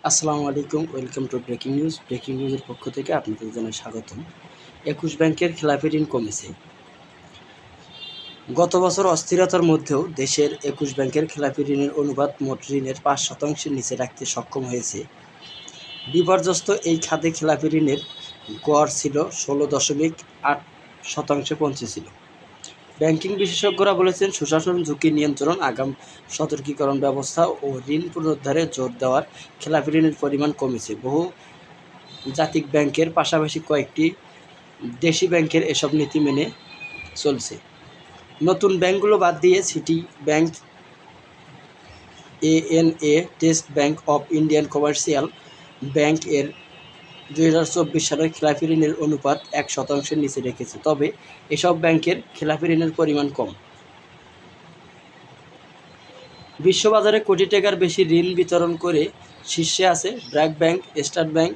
আসসালামু আলাইকুম, welcome to breaking news. Breaking নিউজের পক্ষ থেকে আপনাদের জানাই স্বাগতম। ২১ ব্যাংকের খেলাপি ঋণ কমেছে। গত বছর অস্থিরতার মধ্যেও দেশের ২১ ব্যাংকের খেলাপি ঋণের অনুপাত মোট ঋণের ৫% নিচে রাখতে সক্ষম হয়েছে। বিপর্যস্ত এই খাতে খেলাপি ঋণের গড় ছিল ১৬.৮% পৌঁছেছিল। ব্যাংকিং বিশেষজ্ঞরা বলেছেন, সুশাসন, ঝুঁকি নিয়ন্ত্রণ, আগাম সতর্কীকরণ ব্যবস্থা ও ঋণ পুনরুদ্ধারে জোর দেওয়ার খেলাপি ঋণের পরিমাণ কমেছে। বহু জাতিক ব্যাংকের পাশাপাশি কয়েকটি দেশি ব্যাংকের এসব নীতি মেনে চলছে। নতুন ব্যাংকগুলো বাদ দিয়ে city bank, ANA, test bank of Indian commercial bank এর ২০২৪ সালের খেলাপি ঋণের অনুপাত ১% নিচে রেখেছে। তবে এসব ব্যাংকের খেলাপি ঋণের পরিমাণ কম। বিশ্ববাজারে কোটি টাকার বেশি ঋণ বিতরণ করে শীর্ষে আছে BRAC bank, state bank,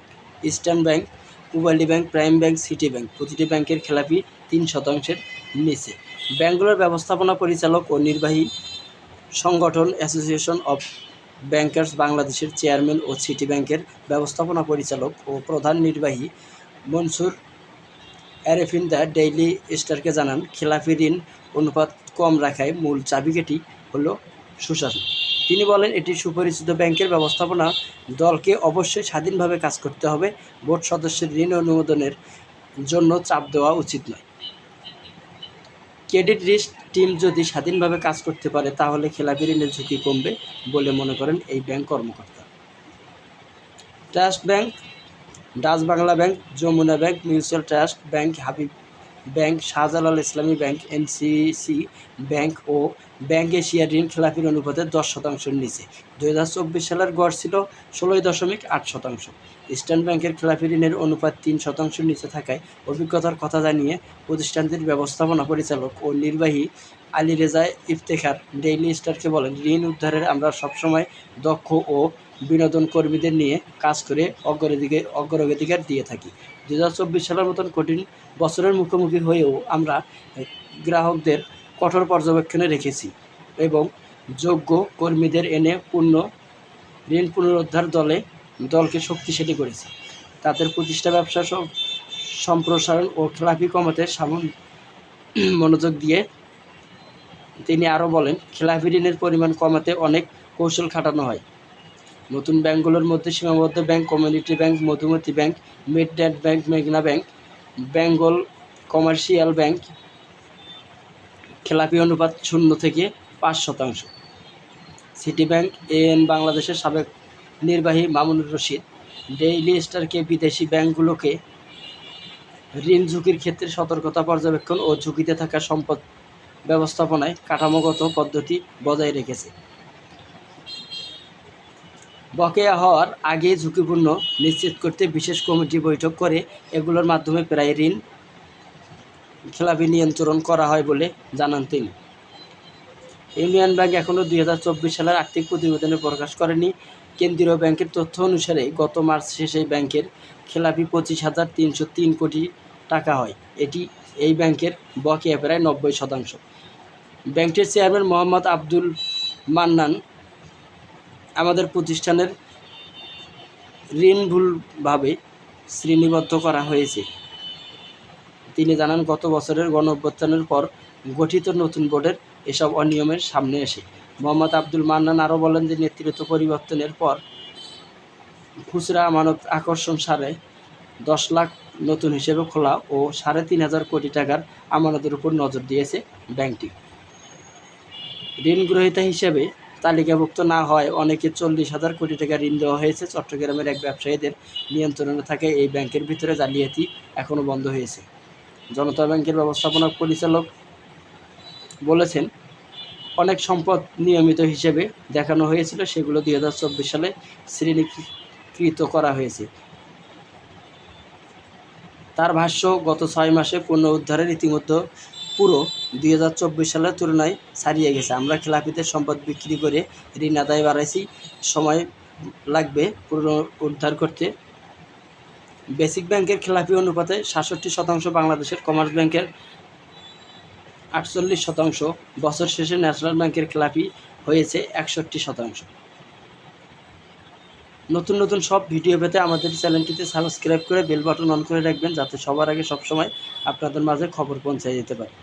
eastern bank, Pubali bank, prime bank, city bank. প্রতিটি ব্যাংকের খেলাপি ৩%-এর নিচে। ব্যাংকগুলোর ব্যবস্থাপনা পরিচালক ও নির্বাহী সংগঠন অ্যাসোসিয়েশন অব ব্যাংকার্স বাংলাদেশের চেয়ারম্যান ও সিটি ব্যাংকের ব্যবস্থাপনা পরিচালক ও প্রধান নির্বাহী মনসুর আরেফিন দ্য ডেইলি স্টারকে জানান, খেলাপি ঋণ অনুপাত কম রাখায় মূল চাবিকাঠি হলো সুশাসন। তিনি বলেন, এটি সুপরিচিত ব্যাংকের ব্যবস্থাপনা দলকে অবশ্যই স্বাধীনভাবে কাজ করতে হবে। বোর্ড সদস্যের ঋণ অনুমোদনের জন্য চাপ দেওয়া উচিত নয়। ক্রেডিট রিস্ক টিম যদি স্বাধীনভাবে কাজ করতে পারে তাহলে খেলাপি ঋণের ঝুঁকি কমবে বলে মনে করেন এই ব্যাংক কর্মকর্তা। Trust bank, Dutch Bangla bank, Jamuna bank, mutual trust bank, Habib bank, Shahjalal Islami bank, NCC bank ও ব্যাংক এশিয়ার ঋণ খেলাপির অনুপাতে ১০%-এর নিচে। ২০২৪ সালের গড় ছিল ১৬.৮%। ইস্টার্ন ব্যাংকের খেলাপি ঋণের অনুপাত ৩%-এর নিচে থাকায় অভিজ্ঞতার কথা জানিয়ে প্রতিষ্ঠানটির ব্যবস্থাপনা পরিচালক ও নির্বাহী আলী রেজা ইফতেখার ডেইলি স্টারকে বলেন, ঋণ উদ্ধারে আমরা সবসময় দক্ষ ও বিনোদন কর্মীদের নিয়ে কাজ করে অগ্রাধিকার দিয়ে থাকি। ২০২৪ সালের মতন কঠিন বছরের মুখোমুখি হয়েও আমরা গ্রাহকদের কঠোর পর্যবেক্ষণে রেখেছি এবং যোগ্য কর্মীদের এনে ঋণ পুনরুদ্ধার দলকে শক্তিশালী করেছি। তাদের প্রতিষ্ঠা ব্যবসা সম্প্রসারণ ও খেলাপি কমাতে মনোযোগ দিয়ে তিনি আরও বলেন, খেলাপি ঋণের পরিমাণ কমাতে অনেক কৌশল খাটানো হয়। নতুন ব্যাংকগুলোর মধ্যে সীমাবদ্ধ bank, community bank, Madhumati bank, Midland bank, মেঘনা ব্যাংক, বেঙ্গল কমার্শিয়াল ব্যাংক খেলাপি অনুপাত 0-5%। সিটি ব্যাংক, এএন বাংলাদেশের সাবেক নির্বাহী মামুনুর রশিদ ডেইলি স্টারকে বিদেশি ব্যাংকগুলোকে ঋণ ঝুঁকির ক্ষেত্রে সতর্কতা, পর্যবেক্ষণ ও ঝুঁকিতে থাকা সম্পদ ব্যবস্থাপনায় কাঠামোগত পদ্ধতি বজায় রেখেছে। বকেয়া হওয়ার আগে ঝুঁকিপূর্ণ নিশ্চিত করতে বিশেষ কমিটি বৈঠক করে এগুলোর মাধ্যমে প্রায় ঋণ খেলাপি নিয়ন্ত্রণ করা হয় বলে জানান তিনি। ইউনিয়ন ব্যাংক এখনও ২০২৪ সালের আর্থিক প্রতিবেদনে প্রকাশ করেনি। কেন্দ্রীয় ব্যাংকের তথ্য অনুসারে গত মার্চ শেষে ব্যাংকের খেলাপি ২৫,৩০৩ কোটি টাকা হয়। এই ব্যাংকের বকেয়া প্রায় ৯০%। ব্যাংকটির চেয়ারম্যান মোহাম্মদ আব্দুল মান্নান, আমাদের প্রতিষ্ঠানের ঋণ ভুলভাবে শ্রেণীবদ্ধ করা হয়েছে। তিনি জানান, গত বছরের গণঅভ্যুত্থানের পর গঠিত নতুন বোর্ডের এসব অনিয়মের সামনে আসে। মোহাম্মদ আব্দুল মান্নান আরও বলেন যে, নেতৃত্ব পরিবর্তনের পর খুচরা আমানত আকর্ষণ ১০ লাখ নতুন হিসেবে খোলা ও ৩,৫০০ কোটি টাকার আমানতের উপর নজর দিয়েছে ব্যাংকটি। ঋণ গ্রহীতা হিসেবে তালিকাভুক্ত না হওয়ায় অনেকে ৪০,০০০ কোটি টাকা ঋণ দেওয়া হয়েছে। চট্টগ্রামের এক ব্যবসায়ীদের নিয়ন্ত্রণে থাকায় এই ব্যাংকের ভিতরে জালিয়াতি এখনও বন্ধ হয়েছে। জনতা ব্যাংকের ব্যবস্থাপনা পরিচালক বলেছেন, অনেক সম্পদ নিয়মিত হিসেবে দেখানো হয়েছিল, সেগুলো ২০২৪ সালে শ্রেণীকৃত করা হয়েছে। তার ভাষ্য, গত ৬ মাসে পুনরুদ্ধারের ইতিমধ্যে পুরো ২০২৪ সালের তুলনায় ছাড়িয়ে গেছে। আমরা খেলাপিদের সম্পদ বিক্রি করে ঋণ আদায় বাড়াইছি। সময় লাগবে পুনরুদ্ধার করতে। বেসিক ব্যাংকের খেলাপি অনুপাতে ৬৭%, বাংলাদেশের কমার্স ব্যাংকের ৪৮%, বছর শেষে ন্যাশনাল ব্যাংকের খেলাপি হয়েছে ৬১%। নতুন নতুন সব ভিডিও পেতে আমাদের চ্যানেলটিতে সাবস্ক্রাইব করে বেল বাটন অন করে রাখবেন, যাতে সবার আগে সবসময় আপনাদের মাঝে খবর পৌঁছে যেতে পারে।